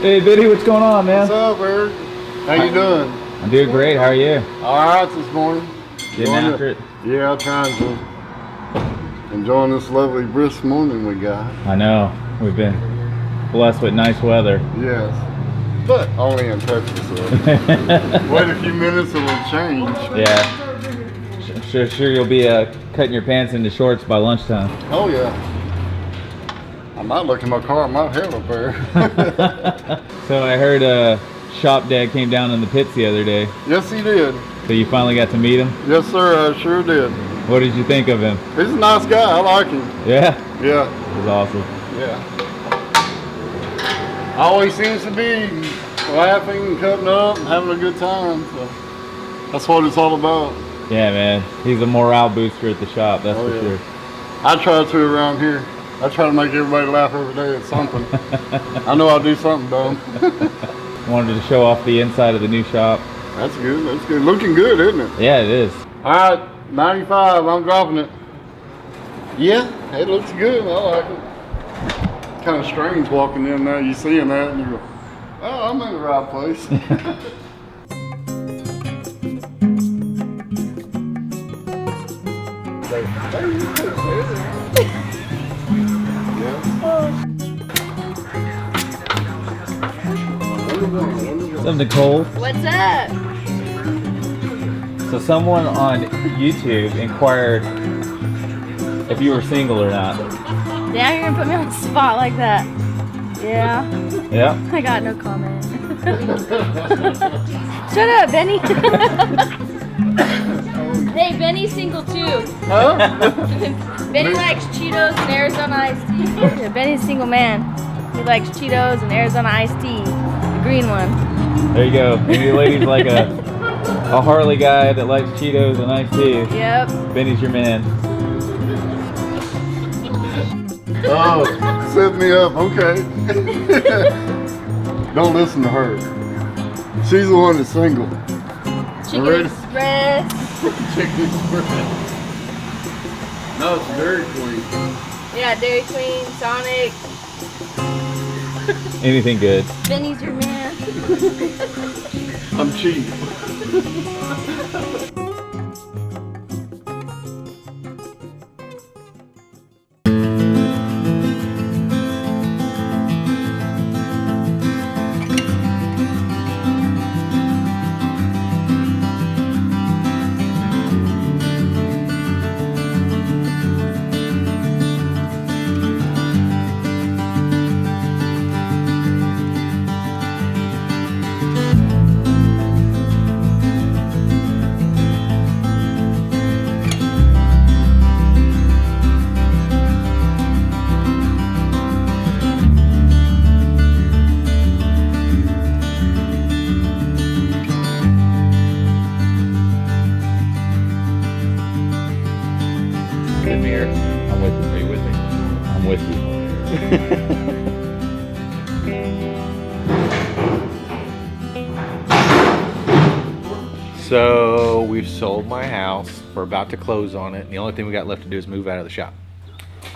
Hey, Biddy, what's going on, man? What's up, Eric? How you doing? I'm doing great. How are you? All right this morning. Getting after it? Yeah, trying to. Enjoying this lovely brisk morning we got. I know. We've been blessed with nice weather. Yes. But only in Texas. So. Wait a few minutes and it'll change. Yeah. Sure you'll be cutting your pants into shorts by lunchtime. Oh, yeah. I might look in my car. I might have a pair. So I heard Shop Dad came down in the pits the other day. Yes, he did. So you finally got to meet him? Yes, sir. I sure did. What did you think of him? He's a nice guy. I like him. Yeah? Yeah. He's awesome. Yeah. Always seems to be laughing and cutting up and having a good time. So that's what it's all about. Yeah, man. He's a morale booster at the shop, that's for sure. I try to around here. I try to make everybody laugh every day at something. I know I'll do something dumb. Wanted to show off the inside of the new shop. That's good. That's good. Looking good, isn't it? Yeah, it is. All right, 95. I'm dropping it. Yeah, it looks good. I like it. Kind of strange walking in there. You seeing that and you go, oh, I'm in the right place. What's up, Nicole? What's up? So someone on YouTube inquired if you were single or not. Now you're gonna put me on the spot like that. Yeah. Yeah? I got no comment. Shut up, Benny. Hey, Benny's single too. Huh? Benny likes Cheetos and Arizona iced tea. Yeah, Benny's a single man. He likes Cheetos and Arizona iced tea. The green one. There you go. Maybe the lady's like a Harley guy that likes Cheetos and iced tea. Yep. Benny's your man. Oh, set me up. Okay. Don't listen to her. She's the one that's single. Chicken Express. Chicken Express. No, it's Dairy Queen. Yeah, Dairy Queen, Sonic. Anything good. Benny's your man. I'm cheap. Come here. I'm with you. Are you with me? I'm with you. So we've sold my house. We're about to close on it. And the only thing we got left to do is move out of the shop.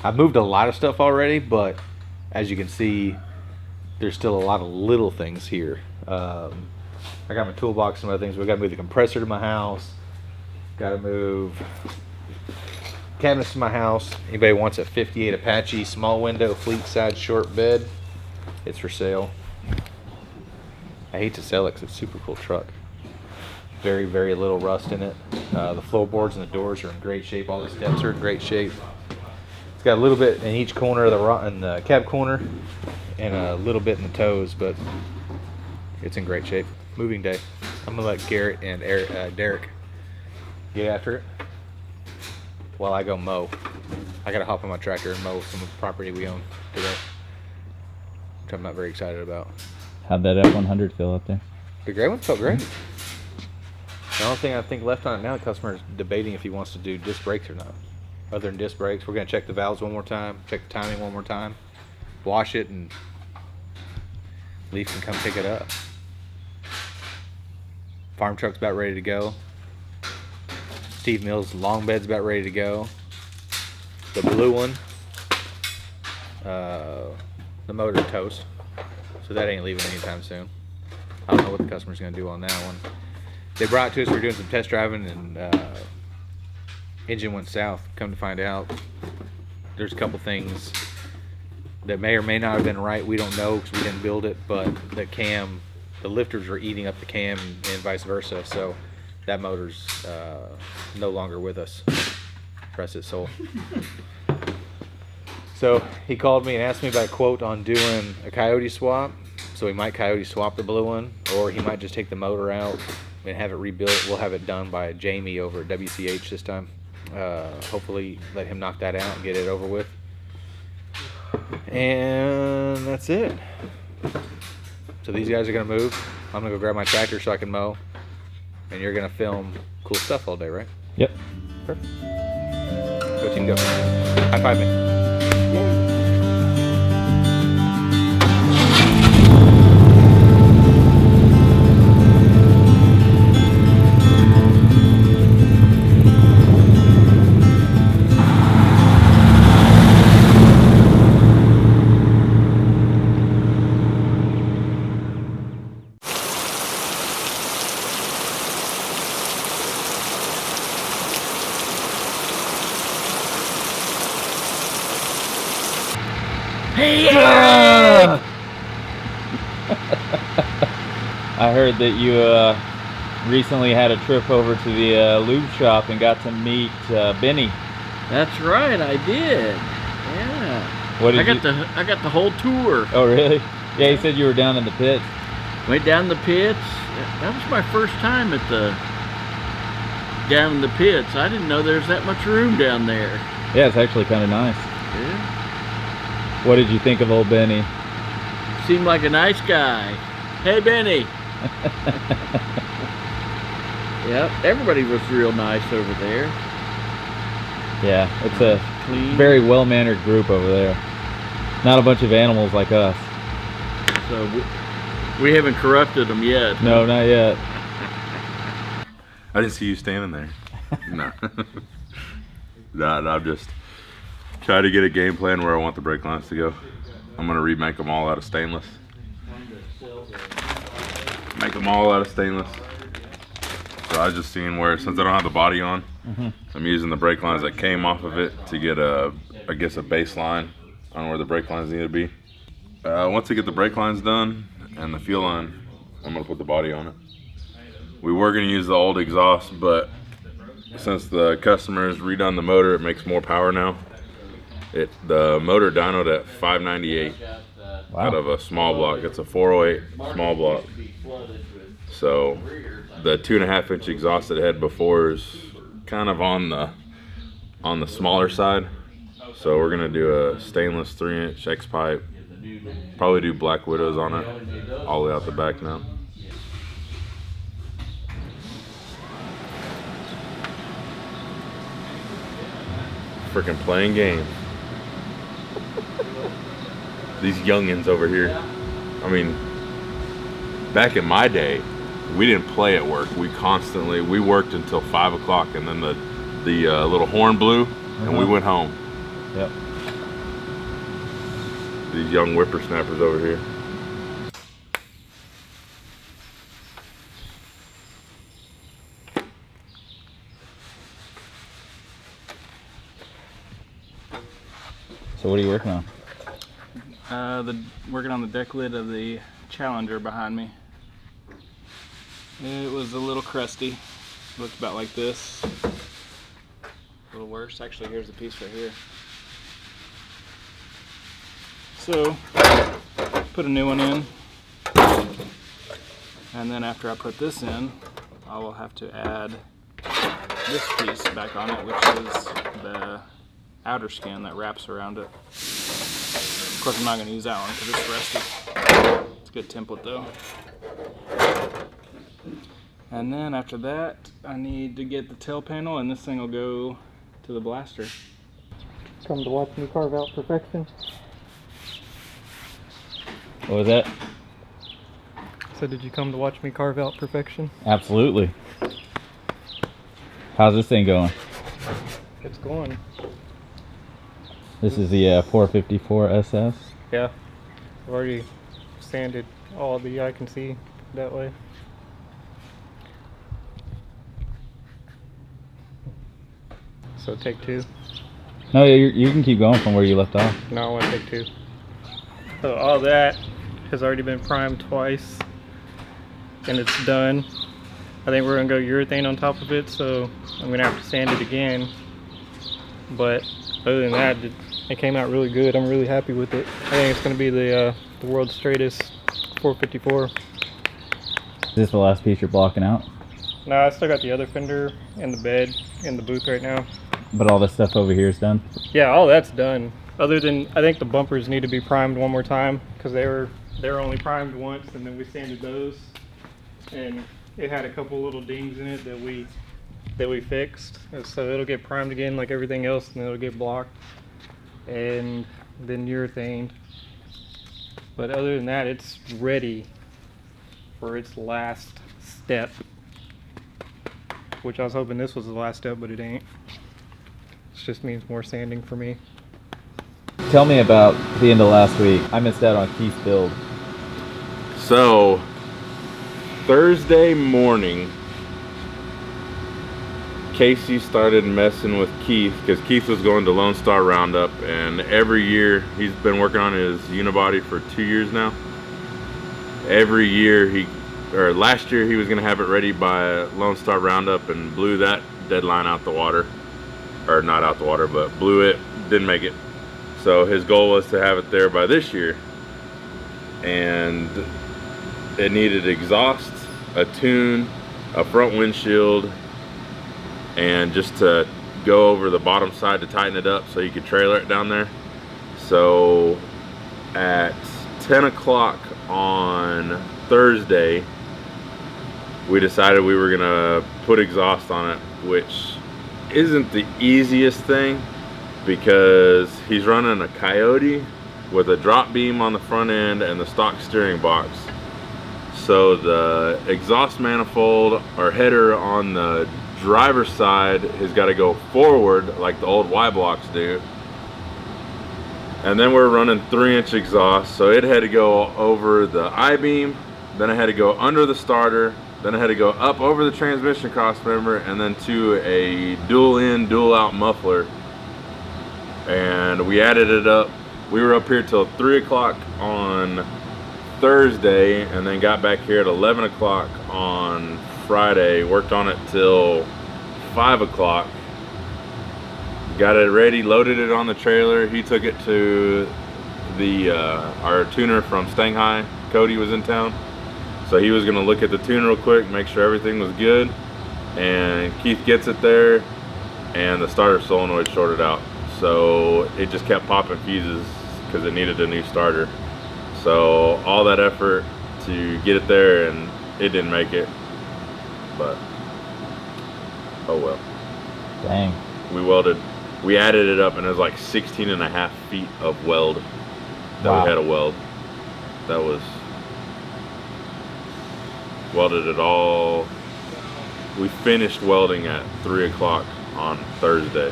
I've moved a lot of stuff already, but as you can see, there's still a lot of little things here. I got my toolbox and other things. We got to move the compressor to my house. Got to move cabinets to my house. Anybody wants a 58 Apache small window fleet side short bed, it's for sale. I hate to sell it because it's a super cool truck. Very, very little rust in it. The floorboards and the doors are in great shape. All the steps are in great shape. It's got a little bit in each corner of the cab corner and a little bit in the toes, but it's in great shape. Moving day. I'm gonna let Garrett and Derek get after it while I go mow. I gotta hop on my tractor and mow some of the property we own today, which I'm not very excited about. How'd that F100 feel up there? The gray one felt great. The only thing I think left on it now, the customer is debating if he wants to do disc brakes or not. Other than disc brakes, we're gonna check the valves one more time, check the timing one more time, wash it, and Leaf can come pick it up. Farm truck's about ready to go. Steve Mills' long bed's about ready to go. The blue one, the motor toast. So that ain't leaving anytime soon. I don't know what the customer's gonna do on that one. They brought it to us, we were doing some test driving, and engine went south. Come to find out, there's a couple things that may or may not have been right. We don't know because we didn't build it, but the cam, the lifters were eating up the cam and vice versa. So that motor's no longer with us. Rest its soul. So he called me and asked me about a quote on doing a coyote swap. So he might coyote swap the blue one, or he might just take the motor out and have it rebuilt. We'll have it done by Jamie over at WCH this time. Hopefully let him knock that out and get it over with. And that's it. So these guys are gonna move. I'm gonna go grab my tractor so I can mow, and you're gonna film cool stuff all day, right? Yep. Perfect. Go team, go. High five me. I heard that you recently had a trip over to the lube shop and got to meet Benny. That's right, I did. Yeah. What did I got the whole tour. Oh, really? Yeah, he said you were down in the pits. Went down the pits. That was my first time at down in the pits. I didn't know there's that much room down there. Yeah, it's actually kind of nice. Yeah. What did you think of old Benny? Seemed like a nice guy. Hey, Benny. Yep, everybody was real nice over there. Yeah, it's a Clean. very well-mannered group over there. Not a bunch of animals like us. So we haven't corrupted them yet. No, not yet. I didn't see you standing there. No. No, I'm just trying to get a game plan where I want the brake lines to go. I'm going to remake them all out of stainless. Make them all out of stainless. So I was just seeing where, since I don't have the body on, I'm using the brake lines that came off of it to get I guess a baseline on where the brake lines need to be. Once I get the brake lines done and the fuel line, I'm going to put the body on it. We were going to use the old exhaust, but since the customer has redone the motor, it makes more power now. The motor dynoed at 598 out of a small block. It's a 408 small block. So the 2.5-inch exhaust it had before is kind of on the smaller side. So we're gonna do a stainless 3-inch X pipe. Probably do black widows on it all the way out the back now. Freaking playing games. These youngins over here. I mean, back in my day, we didn't play at work. We worked until 5 o'clock, and then the little horn blew, and we went home. Yep. These young whippersnappers over here. So what are you working on? Working on the deck lid of the Challenger behind me. It was a little crusty. Looked about like this. A little worse. Actually, here's the piece right here. So, put a new one in. And then after I put this in, I will have to add this piece back on it, which is the outer skin that wraps around it. Of course, I'm not going to use that one because it's rusty. It's a good template though. And then after that, I need to get the tail panel, and this thing will go to the blaster. Come to watch me carve out perfection. What was that? So did you come to watch me carve out perfection? Absolutely. How's this thing going? It's going. This is the 454 SS. Yeah. I've already sanded all the I can see that way. So take 2. No, you can keep going from where you left off. No, I want to take 2. So all that has already been primed twice, and it's done. I think we're gonna go urethane on top of it, so I'm gonna have to sand it again. But other than that, it came out really good. I'm really happy with it. I think it's gonna be the world's straightest 454. Is this the last piece you're blocking out? No, I still got the other fender and the bed in the booth right now. But all this stuff over here is done? Yeah, all that's done. Other than, I think the bumpers need to be primed one more time, because they were only primed once, and then we sanded those. And it had a couple little dings in it that we fixed. And so it'll get primed again like everything else, and it'll get blocked and then urethaned. But other than that, it's ready for its last step, which I was hoping this was the last step, but it ain't. It just means more sanding for me. Tell me about the end of last week. I missed out on Keith's build. So Thursday morning, Casey started messing with Keith because Keith was going to Lone Star Roundup, and every year he's been working on his unibody for 2 years now. Every year last year he was going to have it ready by Lone Star Roundup and blew that deadline out the water. Or not out the water, but blew it, didn't make it. So his goal was to have it there by this year. And it needed exhaust, a tune, a front windshield, and just to go over the bottom side to tighten it up so you could trailer it down there. So at 10 o'clock on Thursday, we decided we were gonna put exhaust on it, which isn't the easiest thing because he's running a Coyote with a drop beam on the front end and the stock steering box. So the exhaust manifold or header on the driver's side has got to go forward like the old Y blocks do. And then we're running 3-inch exhaust, so it had to go over the I-beam, then it had to go under the starter, then it had to go up over the transmission cross member, and then to a dual in, dual out muffler. And we added it up. We were up here till 3 o'clock on Thursday, and then got back here at 11 o'clock on Friday, worked on it till 5 o'clock. Got it ready, loaded it on the trailer. He took it to the our tuner from Shanghai. Cody was in town. So he was gonna look at the tune real quick, make sure everything was good. And Keith gets it there, and the starter solenoid shorted out. So it just kept popping fuses because it needed a new starter. So all that effort to get it there, and it didn't make it. But, oh well. Dang. We added it up, and it was like 16.5 feet of weld that Wow. we had to weld. That was welded it all. We finished welding at 3 o'clock on Thursday,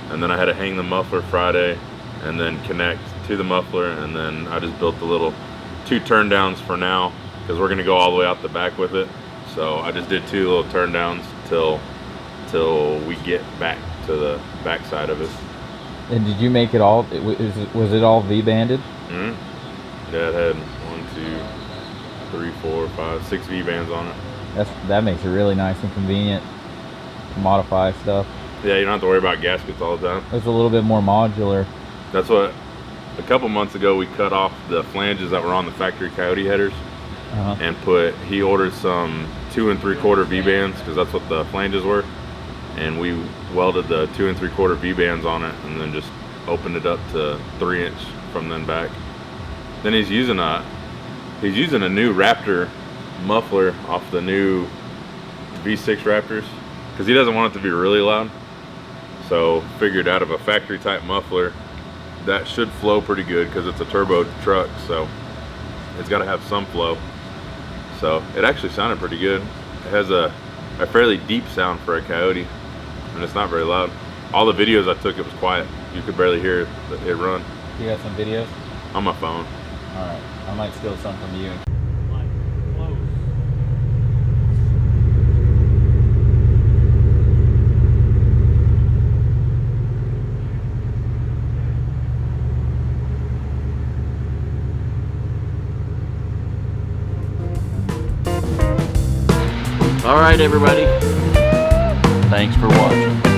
and then I had to hang the muffler Friday and then connect to the muffler, and then I just built the little 2 turn downs for now because we're going to go all the way out the back with it. So I just did 2 little turn downs till we get back to the back side of it. And did you make it all? Was it all V-banded? Mm-hmm. Yeah, it had 1, 2, 3, 4, 5, 6 V-bands on it. That makes it really nice and convenient to modify stuff. Yeah, you don't have to worry about gaskets all the time. It's a little bit more modular. That's what, a couple months ago we cut off the flanges that were on the factory Coyote headers and he ordered some 2 3/4 V-bands because that's what the flanges were. And we welded the 2 3/4 V-bands on it and then just opened it up to 3-inch from then back. Then he's using a new Raptor muffler off the new V6 Raptors because he doesn't want it to be really loud. So figured out of a factory type muffler that should flow pretty good because it's a turbo truck, so it's got to have some flow. So it actually sounded pretty good. It has a fairly deep sound for a Coyote, and it's not very loud. All the videos I took, it was quiet. You could barely hear it run. You got some videos? On my phone. Alright, I might steal some from you. All right, everybody. Thanks for watching.